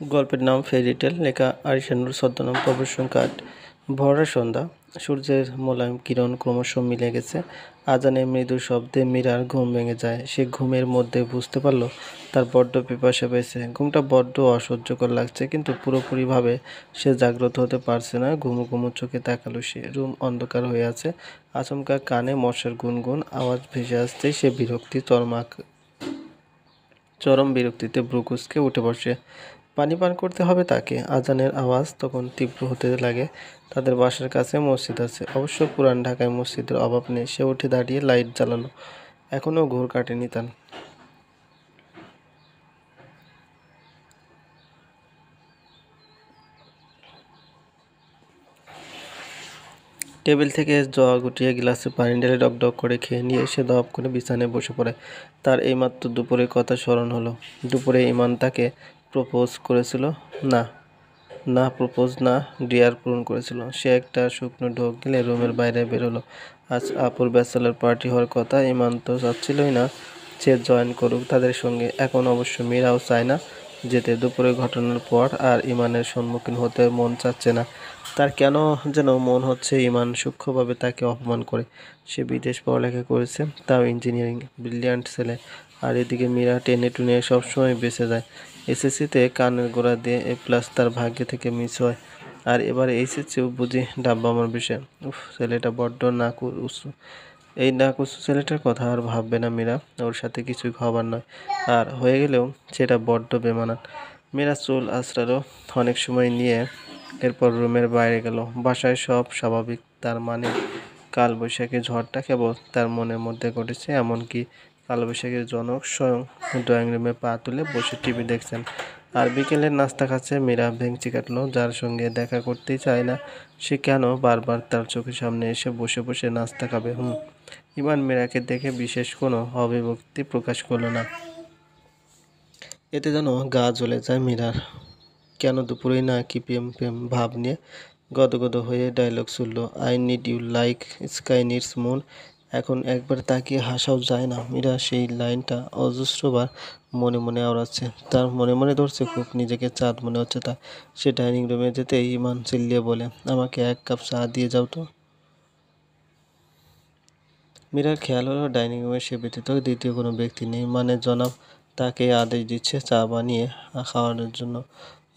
গল্পের নাম ফেরিটেল, লেখা আরিশানুর, ছদ্মনাম প্রবর্ষণ কাঠ। ভরা সন্ধ্যা, সূর্যের মোলায়েম কিরণ ক্রমশ মিলে গেছে। আজানের মৃদু শব্দে মীরার ঘুম ভেঙে যায়। সে ঘুমের মধ্যে বুঝতে পারল তার বড্ড পিপাসা পেয়েছে। ঘুমটা বড্ড অসহ্যকর লাগছে, কিন্তু পুরোপুরিভাবে সে জাগ্রত হতে পারছে না। ঘুমু ঘুমু চোখে তাকালো সে। রুম অন্ধকার হয়ে আছে। আচমকা কানে মশার গুনগুন আওয়াজ ভেসে আসতেই সে চরম বিরক্তিতে ভ্রু কুঁচকে উঠে বসে। পানি পান করতে হবে তাকে। আজানের আওয়াজ তখন তীব্র হতে লাগে। তাদের বাসার কাছে মসজিদ আছে, অবশ্য পুরান ঢাকায় মসজিদের অভাব নেই। সে উঠে দাঁড়িয়ে লাইট জ্বালালো। এখনও ঘোর কাটেনি তার। টেবিল থেকে জগ গুটিয়ে গ্লাসে পানি ঢেলে ডক করে খেয়ে নিয়ে সে দপ করে বিছানায় বসে পড়ে। তার এইমাত্র দুপুরের কথা স্মরণ হলো। দুপুরে ইমান তাকে প্রপোজ করেছিল। না, না প্রপোজ না, ডিয়ার পূরণ করেছিল। সে একটা শুকনো ঢোক গিলে রুমের বাইরে বেরোলো। আজ আপুর ব্যাচেলর পার্টি হওয়ার কথা। ইমান তো চাচ্ছিলই না সে জয়েন করুক তাদের সঙ্গে। এখন অবশ্য মীরাও চায় না যেতে। দুপুরের ঘটনার পর আর ইমানের সম্মুখীন হতে মন চাচ্ছে না তার। কেন যেন মন হচ্ছে ইমান সূক্ষ্মভাবে তাকে অপমান করে। সে বিদেশ পড়ালেখা করেছে, তাও ইঞ্জিনিয়ারিং, ব্রিলিয়ান্ট ছেলে। আর এদিকে মীরা টেনে টুনে সবসময় বেঁচে যায়। এসএসসিতে কানের গোড়া দিয়ে A+ তার ভাগ্য থেকে মিস হয়। আর এবার এইচএসসিও বুঝি ডাব্বা আমার বিষয়। উফ, ছেলেটা বড্ড নাকুচু। এই নাকুচু ছেলেটার কথা আর ভাববে না মীরা। ওর সাথে কিছুই হবার নয়, আর হয়ে গেলেও সেটা বড্ড বেমানান। মীরা চুল আঁচড়ালো অনেক সময় নিয়ে, এরপর রুমের বাইরে গেল। বাসায় সব স্বাভাবিক। তার মানে কালবৈশাখী ঝড়টা কেবল তার মনের মধ্যে ঘটেছে। এমনকি কালবৈশাখীর জনক স্বয়ং ড্রয়িং রুমে পা তুলে বসে টিভি দেখছেন। আর বিকেলের নাস্তা খাচ্ছে। মীরা ভেংচি কাটলো। যার সঙ্গে দেখা করতেই চায় না সে কেন বারবার তার চোখের সামনে এসে বসে বসে নাস্তা খাবে। ইমান মীরাকে দেখে বিশেষ কোনো অভিব্যক্তি প্রকাশ করল না। এতে যেন গা জ্বলে যায় মীরার। কেন দুপুরেই না কি প্রেম প্রেম ভাব নিয়ে গদগদ হয়ে ডায়লগ ছুড়ল, I need you like sky needs moon. এখন একবার তাকিয়ে হাসাও যায় না। মীরা সেই লাইনটা অজস্রবার মনে মনে আওড়াচ্ছে। তার মনে মনে ধরছে খুব, নিজেকে চাঁদ মনে হচ্ছে তার। সে ডাইনিং রুমে যেতেই ইমান চিল্লিয়ে বলে, আমাকে 1 কাপ চা দিয়ে যাও তো। মীরার খেয়াল হলো ডাইনিং রুমে সে ব্যতীত দ্বিতীয় কোনো ব্যক্তি নেই। মানে জনাব তাকে আদেশ দিচ্ছে চা বানিয়ে খাওয়ানোর জন্য।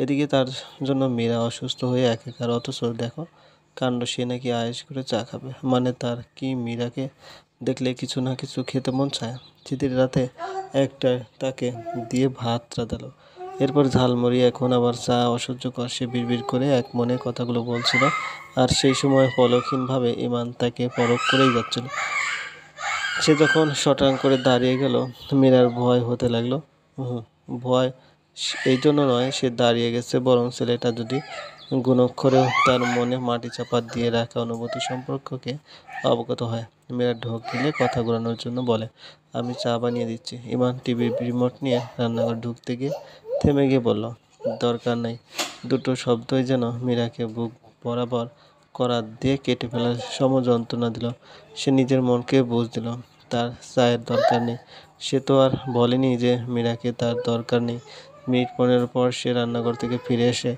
এদিকে তার জন্য মীরা অসুস্থ হয়ে একাকার। অথচ দেখো কাণ্ড, সে নাকি আয়েশ করে চা খাবে। মানে তার কি মীরাকে দেখলে কিছু না কিছু খেতে মন চায়? চিঠির রাতে একটা তাকে দিয়ে ভাত রাঁধালো, এরপর ঝালমুড়ি, এখন আবার চা। অসহ্যকর। সে বিড়বিড় করে এক মনে কথাগুলো বলছিল, আর সেই সময় পলকহীনভাবে ইমান তাকে পরখ করেই যাচ্ছিল। সে যখন শটাং করে দাঁড়িয়ে গেল, মীরার ভয় হতে লাগলো। ভয় এই জন্য নয় সে দাঁড়িয়ে গেছে, বরং ছেলেটা যদি গুণাক্ষরেও তার মনে মাটি চাপা দিয়ে রাখা অনুভূতি সম্পর্ককে অবগত হয়। মীরা ঢোক গিলে কথা ঘোরানোর জন্য বলে, আমি চা বানিয়ে দিচ্ছি। ইমান টিভির রিমোট নিয়ে রান্নাঘর ঢুকতে গিয়ে থেমে গিয়ে বলল, দরকার নাই। দুটো শব্দই যেন মীরাকে বুক বরাবর করাত দিয়ে কেটে ফেলার সম যন্ত্রণা দিল। সে নিজের মনকে বুঝ দিল তার চায়ের দরকার নেই। সে তো আর বলেনি যে মীরাকে তার দরকার নেই। মিনিট 15 পর সে রান্নাঘর থেকে ফিরে এসে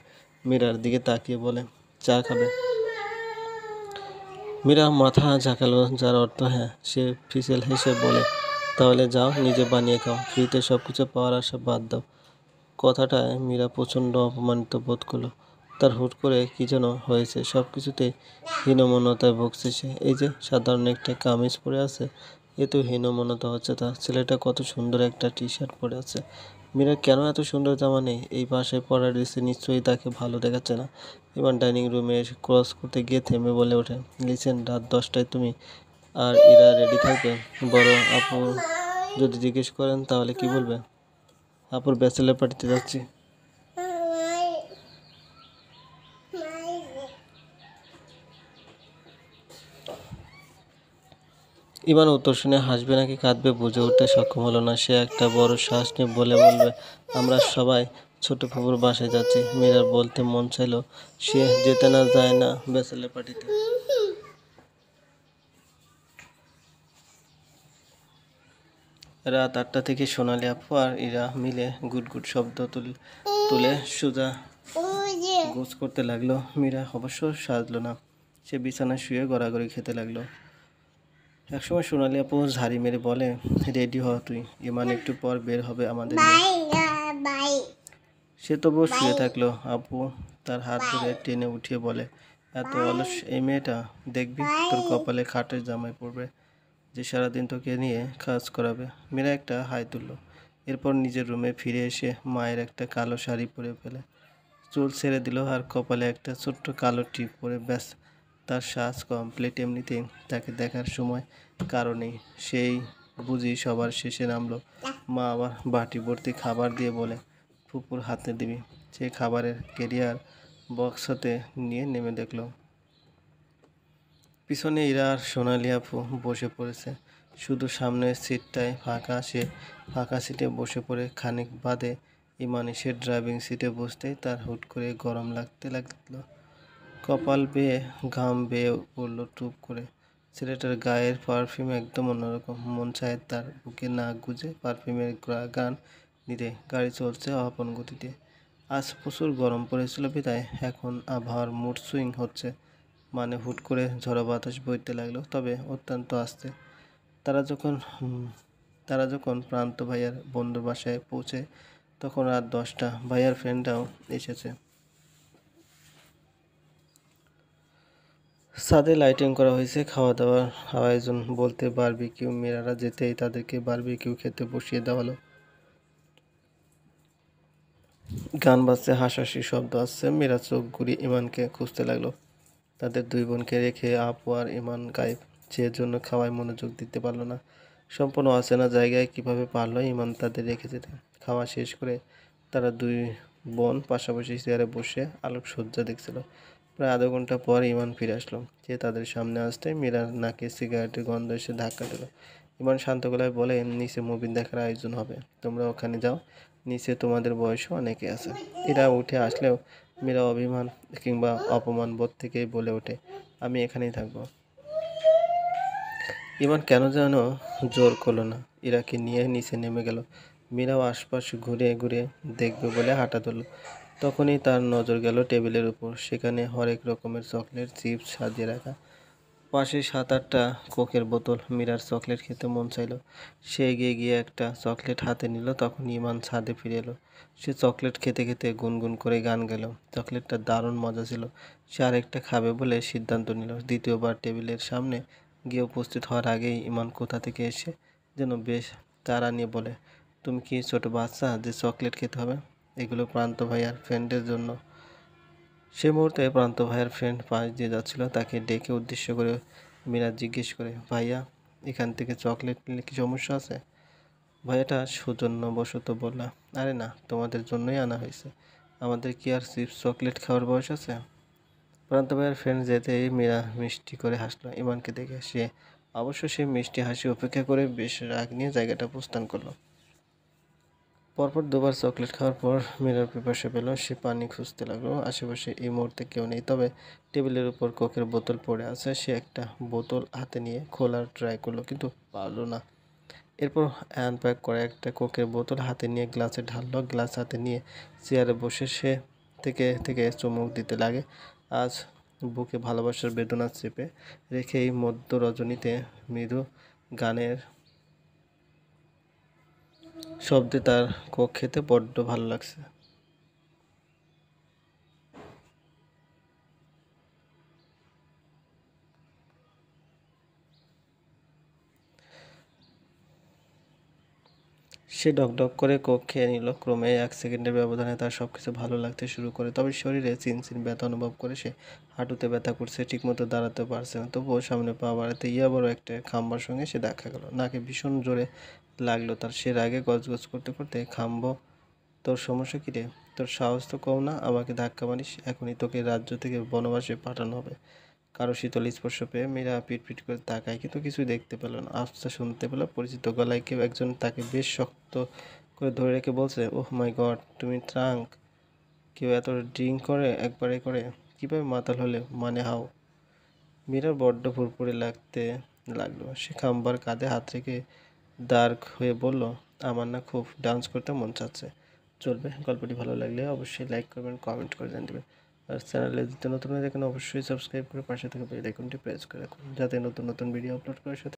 মীরার দিকে তাকিয়ে বলে, চা খাবে? মীরা মাথা ঝাঁকালো, যার অর্থ হ্যাঁ। সে ফিসেল হেসে বলে, তাহলে যাও, নিজে বানিয়ে খাও। ফ্রিতে সব কিছু পাওয়ার আশা বাদ দাও। কথাটায় মীরা প্রচণ্ড অপমানিত বোধ করল। তার হুট করে কী যেন হয়েছে। সব কিছুতেই হীনমন্যতায় ভুগছে সে। এই যে সাধারণ একটা কামিজ পরে আছে, এতেও হীনমন্যতা হচ্ছে তার। ছেলেটা কত সুন্দর একটা টি-শার্ট পরে আছে। মীরা কেন এত সুন্দর জামা নেই? এই বাসায় পরা ড্রেসে নিশ্চয়ই তাকে ভালো দেখাচ্ছে না। এবার ডাইনিং রুমে এসে ক্রস করতে গিয়ে থেমে বলে ওঠে, লিসেন, রাত 10টায় তুমি আর ইরা রেডি থাকবে। বড় আপু যদি জিজ্ঞেস করেন তাহলে কি বলবে? আপুর ব্যাচেলর পার্টিতে যাচ্ছি। ইমান উত্তর শুনে হাসবে নাকি কাঁদবে বুঝে উঠতে সক্ষম হলো না। সে একটা বড় শ্বাস নিয়ে বলবে, আমরা সবাই ছোট ফুপুর বাসায় যাচ্ছি। মীরার বলতে মন চাইলো সে যেতে না যায় না ব্যাচেলর পার্টিতে। রাত 8টা থেকে সোনালি আপু আর ইরা মিলে গুট গুট শব্দ তুলে সোজা গোছ করতে লাগলো। মীরা অবশ্য সাজলো না, সে বিছানায় শুয়ে গড়াগড়ি খেতে লাগলো। একসময় সোনালি আপু ঝাড়ি মেরে বলে, রেডি হ তুই, ইমান একটু পর বের হবে আমাদের নিয়ে। সে তবুও শুয়ে থাকলো। আপু তার হাত ধরে টেনে উঠিয়ে বলে, এত অলস এই মেয়েটা, দেখবি তোর কপালে খাটের জামাই পড়বে যে সারাদিন তোকে নিয়ে কাজ করাবে। মীরা একটা হাই তুলল, এরপর নিজের রুমে ফিরে এসে মায়ের একটা কালো শাড়ি পরে ফেলে, চুল ছেড়ে দিল আর কপালে একটা ছোট্ট কালো টিপ পরে ব্যাস, তার সাজ কমপ্লিট। এমনিতেই তাকে দেখার সময় কারো নেই, সেই বুঝি সবার শেষে নামলো। মা আবার বাটি ভর্তি খাবার দিয়ে বলে, ফুপুর হাতে দিবি। সে খাবারের ক্যারিয়ার বক্স হাতে নিয়ে নেমে দেখলো পিছনে ইরা আর সোনালি আপু বসে পড়েছে, শুধু সামনের সিটটায় ফাঁকা। সে ফাঁকা সিটে বসে পড়ে খানিক বাদে ইমান এসে ড্রাইভিং সিটে বসতেই তার হুট করে গরম লাগতে লাগলো। কপাল বেয়ে ঘাম বেয়ে পড়লো টুপ করে। ছেলেটার গায়ের পারফিউম একদম অন্যরকম, মন চায় তার বুকে নাক গুজে পারফিউমের গান নিতে। গাড়ি চলছে আপন গতিতে। আজ প্রচুর গরম পড়েছিল বিদায় এখন আবহাওয়ার মুড সুইং হচ্ছে, মানে হুট করে ঝড়ো বাতাস বইতে লাগলো, তবে অত্যন্ত আস্তে। তারা যখন প্রান্ত ভাইয়ার বন্ধুর বাসায় পৌঁছে তখন রাত 10টা। ভাইয়ার ফ্রেন্ডরাও এসেছে। ছাদে লাইটিং করা হয়েছে, খাওয়া দাওয়ার আয়োজন বলতে বারবিকিউ। মেয়েরা যেতেই তাদেরকে বারবিকিউ খেতে বসিয়ে দেওয়া হলো। গান বাজছে, হাসাহাসি শব্দ আসছে। মেয়েরা চোখ ঘুরিয়ে ইমানকে খুঁজতে লাগলো। তাদের দুই বোনকে রেখে আপু আর ইমান গায়েব, সে জন্য খাওয়ায় মনোযোগ দিতে পারলো না। সম্পূর্ণ অচেনা জায়গায় কিভাবে পারলো ইমান তাদের রেখে যেতে। খাওয়া শেষ করে তারা দুই বোন পাশাপাশি চেয়ারে বসে আলোকসজ্জা দেখছিল। প্রায় আধা ঘন্টা পর ইমান ফিরে আসলো। সে তাদের সামনে আসতে মীরার নাকে সিগারেটের গন্ধ এসে ধাক্কা দিল। ইমান শান্ত গলায় বলে, নিচে মুভি দেখার আয়োজন হবে, তোমরা ওখানে যাও, নিচে তোমাদের বয়সও অনেকে আছে। এরা উঠে আসলেও মীরা অভিমান কিংবা অপমান বোধ থেকেই বলে ওঠে, আমি এখানেই থাকবো। ইমান কেন যেন জোর করলো না, ইরাকে নিয়ে নিচে নেমে গেল। মীরাও আশপাশ ঘুরে ঘুরে দেখবে বলে হাঁটা ধরল। তখনই তার নজর গেল টেবিলের উপর, সেখানে হরেক রকমের চকলেট চিপস সাজিয়ে রাখা, পাশে 7-8টা কোকের বোতল। মীরার চকলেট খেতে মন চাইল, সে এগিয়ে গিয়ে একটা চকলেট হাতে নিল। তখন ইমান ছাদে ফিরে এলো। সে চকলেট খেতে খেতে গুনগুন করে গান গেল। চকলেটটা দারুণ মজা ছিল। সে আরেকটা খাবে বলে সিদ্ধান্ত নিল। দ্বিতীয়বার টেবিলের সামনে গিয়ে উপস্থিত হওয়ার আগেই ইমান কোথা থেকে এসে যেন বেশ তাড়া নিয়ে বলে, তুমি কি ছোট বাচ্চা যে চকলেট খেতে হবে? এগুলো প্রান্ত ভাইয়ার ফ্রেন্ডের জন্য। সে মুহূর্তে প্রান্ত ভাইয়ার ফ্রেন্ড পাশ দিয়ে যাচ্ছিল, তাকে ডেকে উদ্দেশ্য করে মীরা জিজ্ঞেস করে, ভাইয়া এখান থেকে চকলেট নিলে কি সমস্যা আছে? ভাইয়াটা সৌজন্যবশত বলল, আরে না, তোমাদের জন্যই আনা হয়েছে, আমাদের কি আর চিপস চকলেট খাওয়ার বয়স আছে? প্রান্ত ভাইয়ের ফ্রেন্ড যেতেই মীরা মিষ্টি করে হাসলো ইমানকে দেখে। সে অবশ্য সে মিষ্টি হাসি উপেক্ষা করে বেশ রাগ নিয়ে জায়গাটা প্রস্থান করলো। পরপর দুবার চকলেট খাওয়ার পর মীরার পিপাসা পেল, সে পানি খুঁজতে লাগলো। আশেপাশে এই মুহূর্তে কেউ নেই, তবে টেবিলের উপর কোকের বোতল পড়ে আছে। সে একটা বোতল হাতে নিয়ে খোলার ট্রাই করলো, কিন্তু পারলো না। এরপর আনপ্যাক করা একটা কোকের বোতল হাতে নিয়ে গ্লাসে ঢাললো। গ্লাস হাতে নিয়ে চেয়ারে বসে সে থেকে থেকে চুমুক দিতে লাগে। আজ বুকে ভালোবাসার বেদনা চেপে রেখে এই মধ্য রজনীতে মৃদু গানের শব্দে তার কোক খেতে বড্ড ভালো লাগছে। সে ডকডক করে কোক খেয়ে নিল। ক্রমে 1 সেকেন্ডের ব্যবধানে তার সবকিছু ভালো লাগতে শুরু করে, তবে শরীরে চিনচিন ব্যথা অনুভব করে। সে হাঁটুতে ব্যথা করছে, ঠিকমতো দাঁড়াতে পারছে না। তবুও সামনে পা বাড়াতে ইয়া বড় একটা খাম্বার সঙ্গে সে দেখা গেল। নাকে ভীষণ জোরে লাগলো তার। সে রাগে গজগজ করতে করতে, খাম্বো, তোর সমস্যা কী রে? তোর সাহস তো কম না, আমাকে ধাক্কা মারিস? এখনই তোকে রাজ্য থেকে বনবাসে পাঠানো হবে। কারো শীতল স্পর্শ পেয়ে মীরা পিটপিট করে তাকায়, কিন্তু কিছুই দেখতে পেল না। আফসা শুনতে পেল পরিচিত গলায় কেউ একজন তাকে বেশ শক্ত করে ধরে রেখে বলছে, ওহ মাই গড, তুমি ট্রাঙ্ক? কেউ এত ড্রিঙ্ক করে একবারে করে? কীভাবে মাতাল হলে, মানে হাও? মীরার বড্ড ফুরফুরে লাগতে লাগলো। সে খাম্বার কাঁধে হাত রেখে দাঁড় হয়ে বলল, আমার না খুব ডান্স করতে মন চাচ্ছে। চলবে। গল্পটি ভালো লাগলে অবশ্যই লাইক করবেন, কমেন্ট করে জানিয়ে দেবেন। আর চ্যানেলে যদি নতুন হয়ে থাকেন অবশ্যই সাবস্ক্রাইব করে পাশে থাকা বেল আইকনটি প্রেস করে রাখুন, যাতে নতুন নতুন ভিডিও আপলোড করার সাথে